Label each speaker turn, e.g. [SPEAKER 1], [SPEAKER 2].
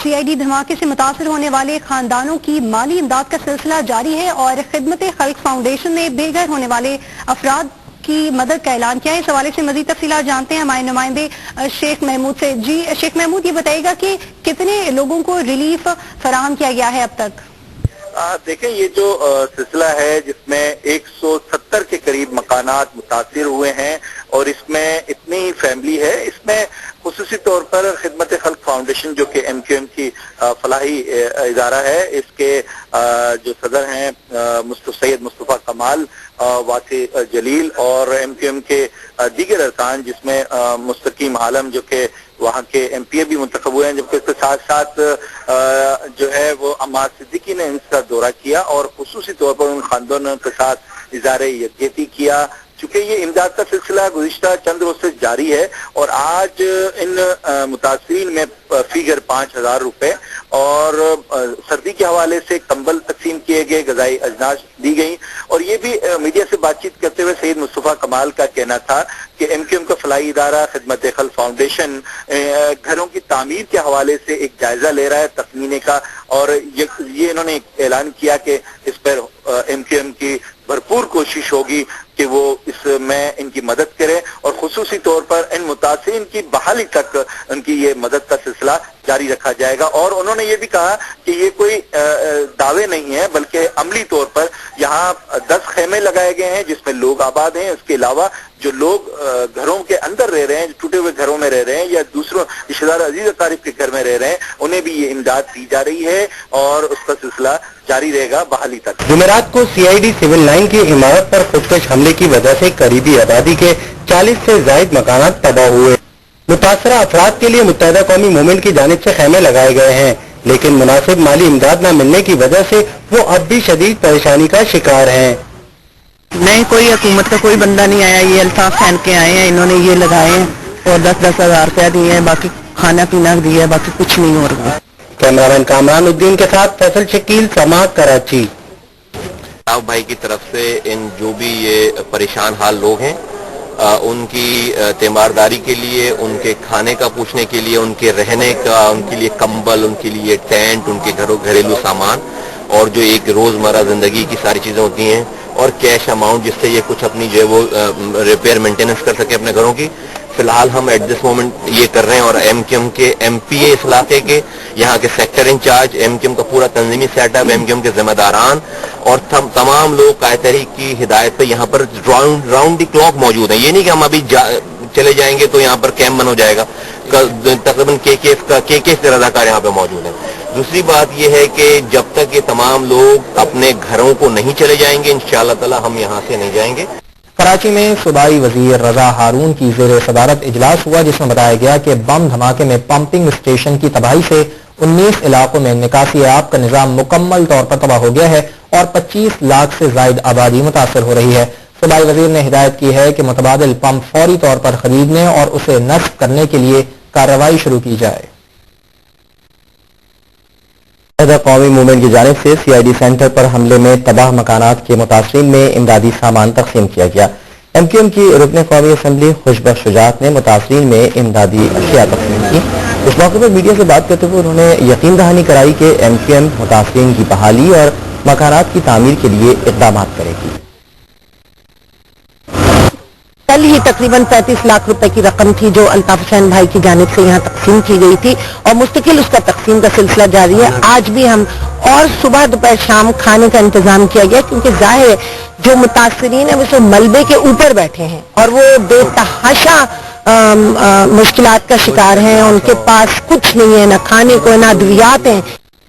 [SPEAKER 1] CID धमाके से मुतासर होने वाले खानदानों की माली इमदाद का सिलसिला जारी है और खिदमत खल्क फाउंडेशन ने बेघर होने वाले अफराद की मदद का ऐलान किया है। इस हवाले से मजीद तफसीलात जानते हैं हमारे नुमाइंदे शेख महमूद से। जी शेख महमूद, ये बताइएगा कि कितने लोगों को रिलीफ फराहम किया गया है अब तक?
[SPEAKER 2] देखें, ये जो सिलसिला है जिसमें 170 के करीब मकानात मुतासिर हुए हैं और इसमें इतनी ही फैमिली है, इसमें खुसूसी तौर पर खिदमत खल्क फाउंडेशन जो कि MQM की फलाही इदारा है, इसके जो सदर हैं सैयद मुस्तफा कमाल, वासी जलील और MQM के दीगर अरकान जिसमें मुस्तकीम आलम जो कि वहाँ के MPA भी मुंतखब हुए हैं, जबकि इसके साथ साथ जो है वो अम्मार सिद्दीकी ने इनका दौरा किया और खुसूसी तौर पर उन खानदानों के साथ इज़हार यकजहती किया। चूंकि ये इमदाद का सिलसिला गुज़िश्ता चंद रोज से जारी है और आज इन मुतासिरीन में फिगर 5,000 रुपए और सर्दी के हवाले से कंबल तकसीम किए गए, गज़ाई अजनास दी गई। और ये भी मीडिया से बातचीत करते हुए सैयद मुस्तफा कमाल का कहना था कि MQM का फलाही इदारा खिदमत खल्क फाउंडेशन घरों की तामीर के हवाले से एक जायजा ले रहा है तखमीने का, और ये इन्होंने ऐलान किया कि इस पर MQM की भरपूर कोशिश होगी कि वो इसमें इनकी मदद करें और खुसूसी तौर पर इन मुतासिरीन की बहाली तक उनकी ये मदद का सिलसिला जारी रखा जाएगा। और उन्होंने ये भी कहा कि ये कोई दावे नहीं है बल्कि अमली तौर पर यहाँ 10 खेमे लगाए गए हैं जिसमें लोग आबाद हैं। उसके अलावा जो लोग घरों के अंदर रह रहे हैं, टूटे हुए घरों में रह रहे हैं या दूसरों रिश्तेदार अजीज अकारिब के घर में रह रहे हैं, उन्हें भी ये इमदाद दी जा रही है और उसका सिलसिला जारी रहेगा बहाली तक।
[SPEAKER 3] जुमेरात को CID सिविल लाइन की इमारत पर खुदकश हमले की वजह से करीबी आबादी के 40 से ज्यादा मकानात तबाह हुए। मुतासरा अफराद के लिए मुत्तहिदा कौमी मूवमेंट की जानिब से खेमे लगाए गए हैं, लेकिन मुनासिब माली इमदाद न मिलने की वजह से वो अब भी शदीद परेशानी का शिकार हैं।
[SPEAKER 4] नहीं, कोई हुकूमत का कोई बंदा नहीं आया, ये अल्ताफ खान के आए हैं, इन्होंने ये लगाए हैं और 10-10 हज़ार रुपया दिए हैं, बाकी खाना पीना दिया है, बाकी कुछ नहीं हो रहा।
[SPEAKER 3] कैमरामैन कामरान उद्दीन के साथ फैसल शकील, समा, कराची।
[SPEAKER 5] भाई की तरफ से इन जो भी ये परेशान हाल लोग हैं उनकी तीमारदारी के लिए, उनके खाने का पूछने के लिए, उनके रहने का, उनके लिए कंबल, उनके लिए टेंट, उनके घरेलू सामान और जो एक रोजमर्रा जिंदगी की सारी चीजें होती हैं और कैश अमाउंट जिससे ये कुछ अपनी जो है वो रिपेयर मेंटेनेंस कर सके अपने घरों की, फिलहाल हम एट दिस मोमेंट ये कर रहे हैं। और MQM के MPA इस इलाके के यहाँ के सेक्टर इंचार्ज, MQM का पूरा तंजीमी सेटअप, MQM के जिम्मेदारान और तमाम लोग कायतरी की हिदायत पे यहाँ पर राउंड द क्लॉक मौजूद हैं। ये नहीं कि हम अभी चले जाएंगे तो यहाँ पर कैंप बन हो जाएगा। तकरीबन KKF के रज़ाकार यहाँ पे मौजूद हैं। दूसरी बात यह है कि जब तक ये तमाम लोग अपने घरों को नहीं चले जाएंगे इंशाअल्लाह ताला हम यहाँ से नहीं जाएंगे।
[SPEAKER 3] कराची में सूबाई वजीर रजा हारून की जेर सदारत इजलास हुआ जिसमें बताया गया कि बम धमाके में पंपिंग स्टेशन की तबाही से 19 इलाकों में निकासी आब का निजाम मुकम्मल तौर पर तबाह हो गया है और 25 लाख से जायद आबादी मुतासर हो रही है। सूबाई वजीर ने हिदायत की है कि मुतबादिल पंप फौरी तौर पर खरीदने और उसे नस्ब करने के लिए कार्रवाई शुरू की जाए। कौमी मूवमेंट की जानिब से CID सेंटर पर हमले में तबाह मकानात के मुतासरीन में इमदादी सामान तकसीम किया गया। MQM की रुकन कौमी असम्बली खुशबख्श शुजात ने मुतासरीन में इमदादी अशिया तकसीम की। इस मौके पर मीडिया से बात करते हुए उन्होंने यकीन दहानी कराई कि MQM मुतासरीन की बहाली और मकानात की तामीर के लिए इक़दाम करेगी।
[SPEAKER 4] कल ही तकरीबन 35 लाख रुपए की रकम थी जो अल्ताफ हुसैन भाई की जानिब से यहाँ तकसीम की गई थी और मुस्तकिल उसका तकसीम का सिलसिला जारी है। आज भी हम और सुबह दोपहर शाम खाने का इंतजाम किया गया क्योंकि जाहिर है जो मुतासरीन है वो सब मलबे के ऊपर बैठे हैं और वो बेतहाशा मुश्किलात का शिकार हैं। उनके पास कुछ नहीं है, ना खाने को, ना अद्वियात हैं।